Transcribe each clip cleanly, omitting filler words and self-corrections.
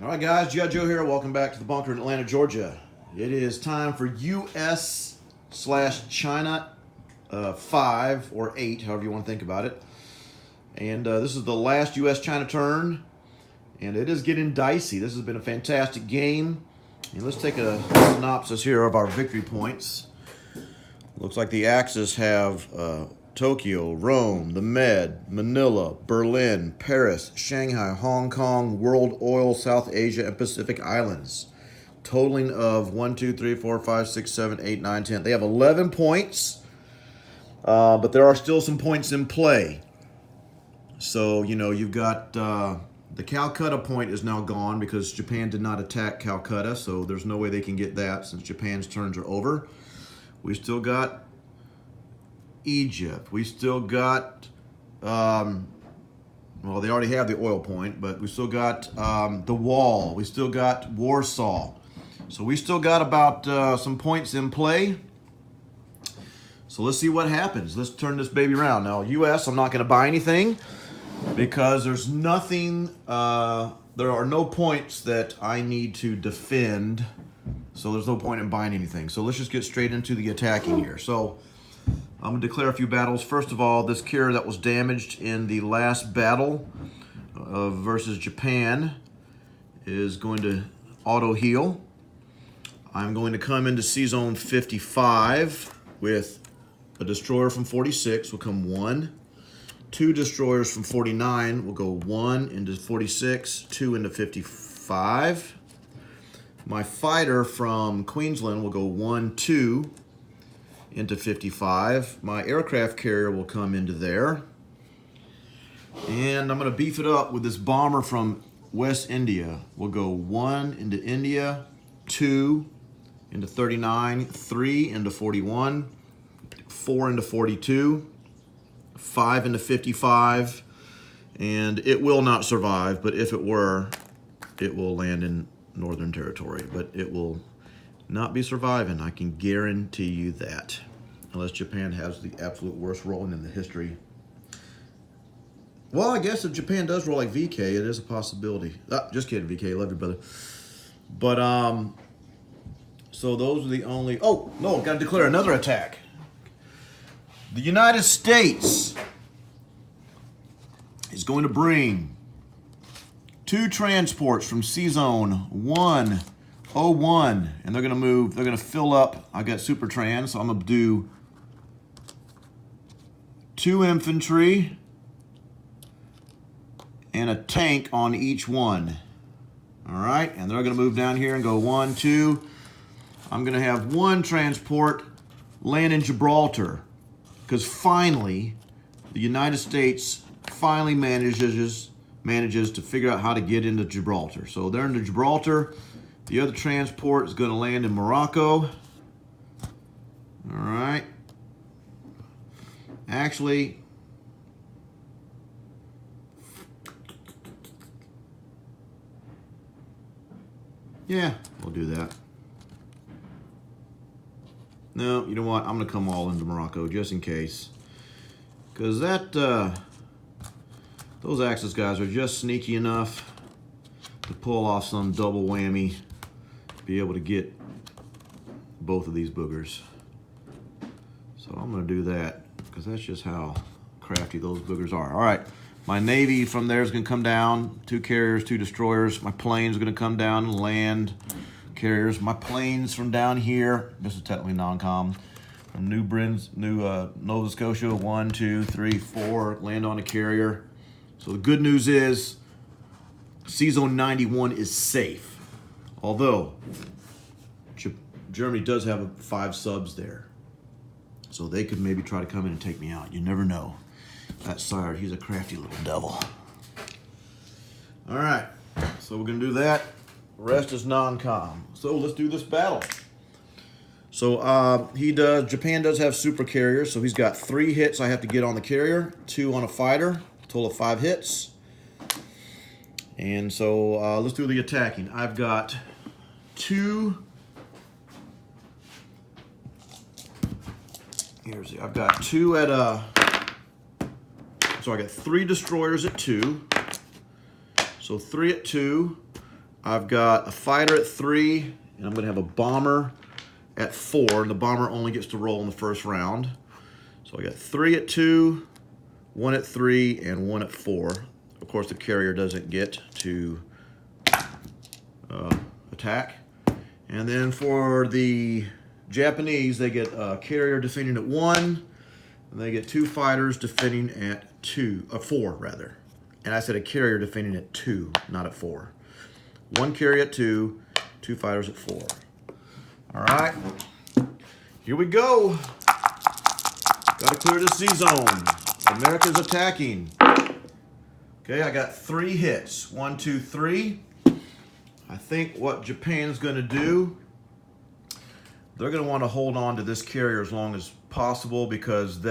All right, guys, G.I. Joe here. Welcome back to the bunker in Atlanta, Georgia. It is time for U.S./China 5 or 8, however you want to think about it. And this is the last U.S.-China turn, and it is getting dicey. This has been a fantastic game. And let's take a synopsis here of our victory points. Looks like the Axis have Tokyo, Rome, the Med, Manila, Berlin, Paris, Shanghai, Hong Kong, World Oil, South Asia, and Pacific Islands. Totaling of 1, 2, 3, 4, 5, 6, 7, 8, 9, 10. They have 11 points, but there are still some points in play. So, you know, you've got the Calcutta point is now gone because Japan did not attack Calcutta, so there's no way they can get that since Japan's turns are over. We still got Egypt. We still got, well, they already have the oil point, but we still got the wall. We still got Warsaw. So we still got about some points in play. So let's see what happens. Let's turn this baby around. Now, U.S., I'm not going to buy anything because there's nothing, there are no points that I need to defend. So there's no point in buying anything. So let's just get straight into the attacking here. So I'm going to declare a few battles. First of all, this carrier that was damaged in the last battle versus Japan is going to auto-heal. I'm going to come into C-Zone 55 with a destroyer from 46. Will come 1. 2 destroyers from 49 will go 1 into 46, 2 into 55. My fighter from Queensland will go 1, 2 into 55. My aircraft carrier will come into there. And I'm going to beef it up with this bomber from West India. We'll go 1 into India, 2 into 39, 3 into 41, 4 into 42, 5 into 55. And it will not survive, but if it were, it will land in Northern Territory. But it will not be surviving, I can guarantee you that. Unless Japan has the absolute worst rolling in the history. Well, I guess if Japan does roll like VK, it is a possibility. Just kidding, VK, love you, brother. But, so those are the only... Oh, no, got to declare another attack. The United States is going to bring 2 transports from C-Zone 101, and they're going to move, they're going to fill up. I got Super Trans, so I'm going to do 2 infantry and a tank on each one. All right, and they're going to move down here and go 1, 2. I'm going to have 1 transport land in Gibraltar because finally the United States finally manages to figure out how to get into Gibraltar. So they're into Gibraltar. The other transport is going to land in Morocco. All right. Actually, yeah, we'll do that. No, you know what? I'm going to come all into Morocco just in case. Because that, those Axis guys are just sneaky enough to pull off some double whammy, be able to get both of these boogers. So I'm going to do that because that's just how crafty those boogers are. All right, my Navy from there is going to come down. 2 carriers, 2 destroyers. My planes are going to come down and land carriers. My planes from down here, this is technically non-com, from Nova Scotia, 1, 2, 3, 4, land on a carrier. So the good news is C-Zone 91 is safe. Although Germany does have 5 subs there. So they could maybe try to come in and take me out. You never know. That Sire, he's a crafty little devil. All right, so we're going to do that. The rest is non-com. So let's do this battle. So Japan does have super carriers, so he's got 3 hits I have to get on the carrier, 2 on a fighter, total of 5 hits. And so let's do the attacking. I've got 2. I've got 2 at so I got 3 destroyers at 2. So 3 at 2, I've got a fighter at 3, and I'm going to have a bomber at 4, and the bomber only gets to roll in the first round. So I got 3 at 2, 1 at 3, and 1 at 4. Of course, the carrier doesn't get to attack. And then for the Japanese, they get a carrier defending at 1, and they get 2 fighters defending at 4 rather. And I said a carrier defending at 2, not at 4. 1 carrier at 2, 2 fighters at 4. All right, here we go. Got to clear the Z-zone. America's attacking. Okay, I got 3 hits. 1, 2, 3. I think what Japan's going to do, they're going to want to hold on to this carrier as long as possible because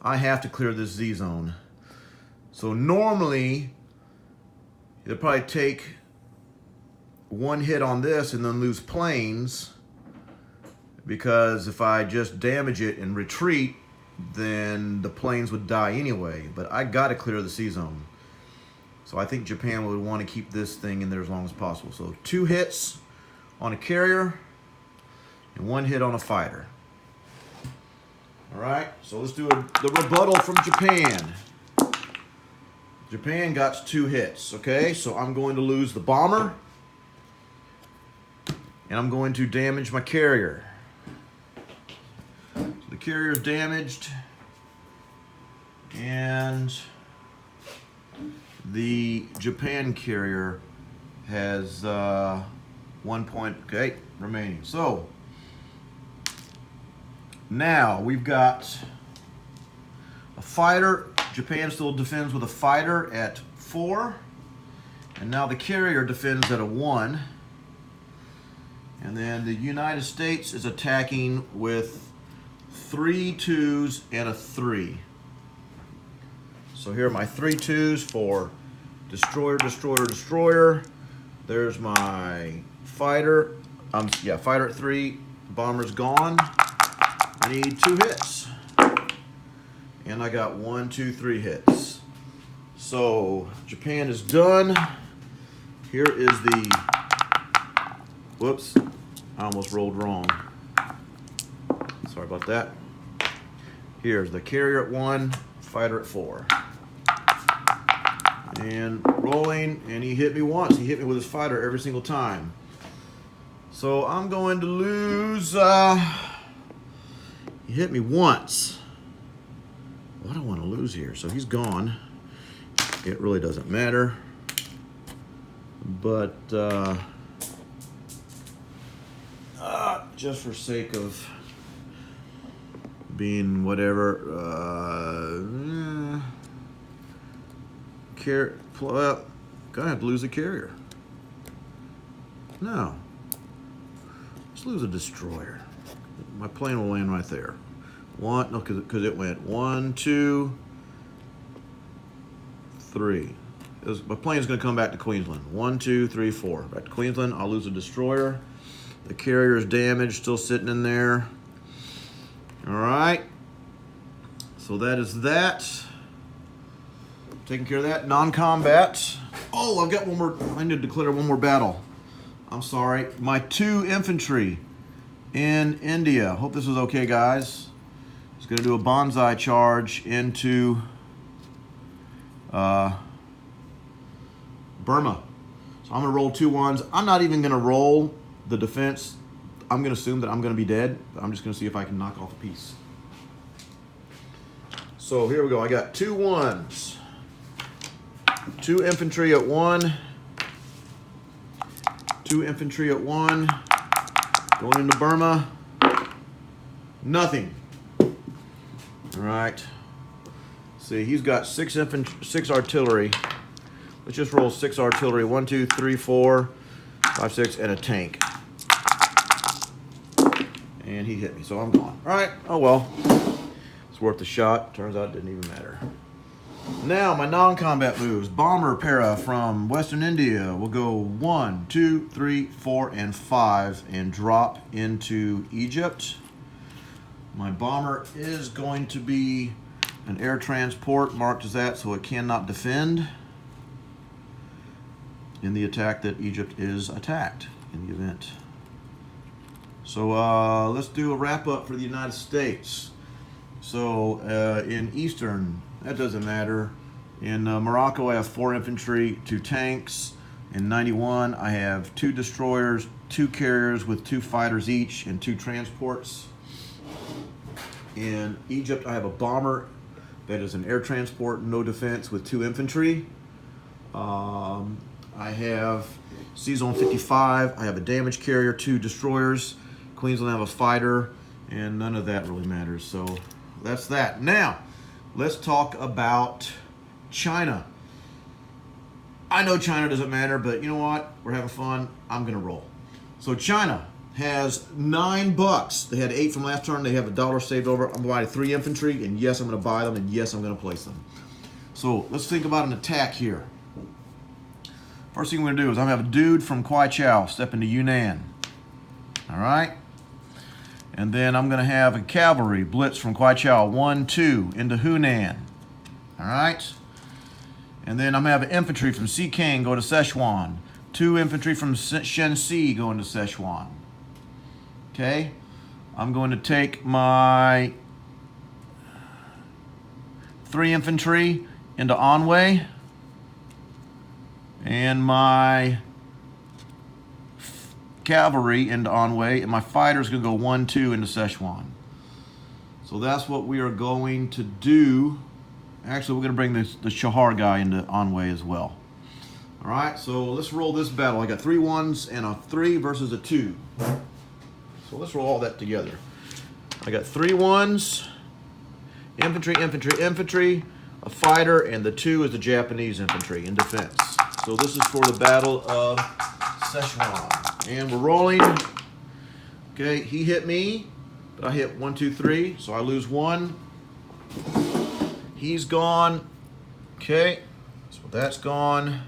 I have to clear this Z-zone. So normally, they'll probably take 1 hit on this and then lose planes, because if I just damage it and retreat, then the planes would die anyway. But I got to clear the Z-zone. So I think Japan would want to keep this thing in there as long as possible. So 2 hits on a carrier and 1 hit on a fighter. All right, so let's do the rebuttal from Japan. Japan got 2 hits, okay? So I'm going to lose the bomber, and I'm going to damage my carrier. So the carrier is damaged, and the Japan carrier has 1 point, okay, remaining. So now we've got a fighter. Japan still defends with a fighter at 4, and now the carrier defends at a 1. And then the United States is attacking with 3 2s and a 3. So here are my 3 2s for destroyer, destroyer, destroyer. There's my fighter. Fighter at 3. Bomber's gone. I need 2 hits. And I got 1, 2, 3 hits. So Japan is done. Here is the, whoops, I almost rolled wrong. Sorry about that. Here's the carrier at 1, fighter at 4. And rolling, and he hit me once. He hit me with his fighter every single time. So I'm going to lose, he hit me once. What do I want to lose here? So he's gone. It really doesn't matter. But just for sake of being whatever, gonna have to lose a carrier. No. Let's lose a destroyer. My plane will land right there. Because it went 1, 2, 3. My plane's going to come back to Queensland. 1, 2, 3, 4. Back to Queensland. I'll lose a destroyer. The carrier is damaged, still sitting in there. All right. So that is that. Taking care of that. Non-combat. Oh, I've got one more. I need to declare one more battle. I'm sorry. My 2 infantry in India. Hope this is okay, guys. It's going to do a bonsai charge into Burma. So I'm going to roll 2 1s. I'm not even going to roll the defense. I'm going to assume that I'm going to be dead. I'm just going to see if I can knock off a piece. So here we go. I got 2 1s. 2 infantry at 1. 2 infantry at 1. Going into Burma. Nothing. All right. See, he's got 6 artillery. Let's just roll 6 artillery. 1, 2, 3, 4, 5, 6, and a tank. And he hit me, so I'm gone. All right. Oh well. It's worth a shot. Turns out it didn't even matter. Now my non-combat moves. Bomber para from Western India will go 1, 2, 3, 4, and 5 and drop into Egypt. My bomber is going to be an air transport marked as that, so it cannot defend. in the attack that Egypt is attacked in the event. So let's do a wrap up for the United States. So in Eastern, that doesn't matter. In Morocco, I have 4 infantry, 2 tanks. In 91, I have 2 destroyers, 2 carriers with 2 fighters each, and 2 transports. In Egypt, I have a bomber that is an air transport, no defense, with 2 infantry. I have C-Zone 55. I have a damage carrier, 2 destroyers. Queensland have a fighter, and none of that really matters. So that's that. Now, let's talk about China. I know China doesn't matter, but you know what? We're having fun. I'm going to roll. So China has $9. They had 8 from last turn. They have $1 saved over. I'm buying 3 infantry, and yes, I'm going to buy them, and yes, I'm going to place them. So let's think about an attack here. First thing we're going to do is I'm going to have a dude from Kwai step into Yunnan. All right? And then I'm going to have a cavalry blitz from Kwai 1, 2 into Hunan. All right? And then I'm going to have infantry from Xikang go to Sichuan. 2 infantry from Shenxi go into Sichuan. Okay? I'm going to take my 3 infantry into Anhui. And my cavalry into Anhui, and my fighter's going to go 1, 2 into Sichuan. So that's what we are going to do. Actually, we're going to bring the Shahar guy into Anhui as well. All right, so let's roll this battle. I got 3 1s and a 3 versus a 2. So let's roll all that together. I got 3 1s, infantry, infantry, infantry, a fighter, and the 2 is the Japanese infantry in defense. So this is for the Battle of Sichuan. And we're rolling. Okay, he hit me, but I hit 1, 2, 3, so I lose 1. He's gone. Okay, so that's gone.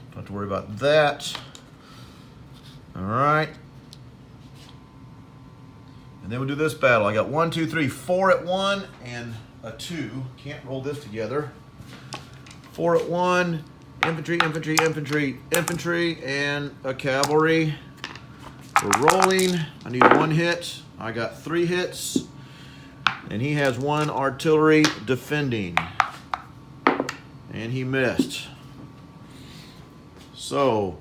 Don't have to worry about that. All right. And then we'll do this battle. I got 1, 2, 3, 4 at 1 and a 2. Can't roll this together. 4 at 1. Infantry, infantry, infantry, infantry, and a cavalry. We're rolling. I need 1 hit. I got 3 hits. And he has 1 artillery defending. And he missed. So,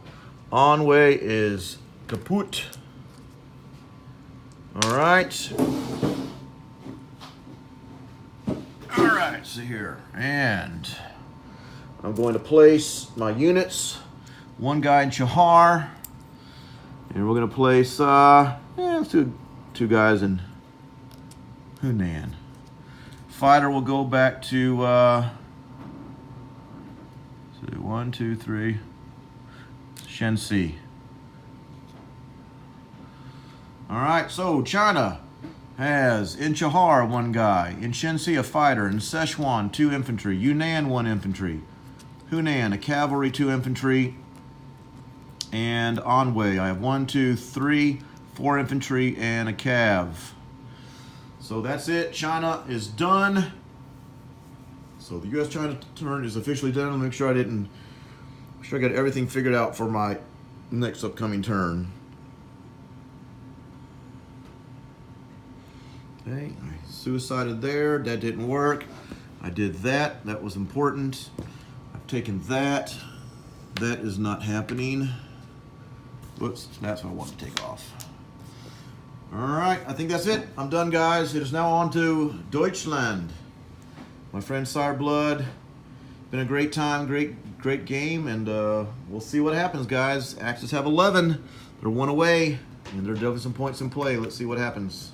Anhui is kaput. All right. All right, see here. And I'm going to place my units. 1 guy in Chahar. And we're going to place, let's do 2 guys in Hunan. Fighter will go back to, 1, 2, 3, Shenxi. All right, so China has in Chahar 1 guy, in Shenxi a fighter, in Sichuan 2 infantry, Yunnan 1 infantry, Hunan a cavalry 2 infantry, and Anhui I have 1, 2, 3, 4 infantry and a cav. So that's it. China is done. So the U.S.-China turn is officially done. Let me make sure I got everything figured out for my next upcoming turn. Okay, I suicided there. That didn't work. I did that. That was important. I've taken that. That is not happening. Whoops, that's what I want to take off. All right, I think that's it. I'm done, guys. It is now on to Deutschland. My friend Sire Blood. Been a great time, great game, and we'll see what happens, guys. Axis have 11. They're 1 away, and they're definitely some points in play. Let's see what happens.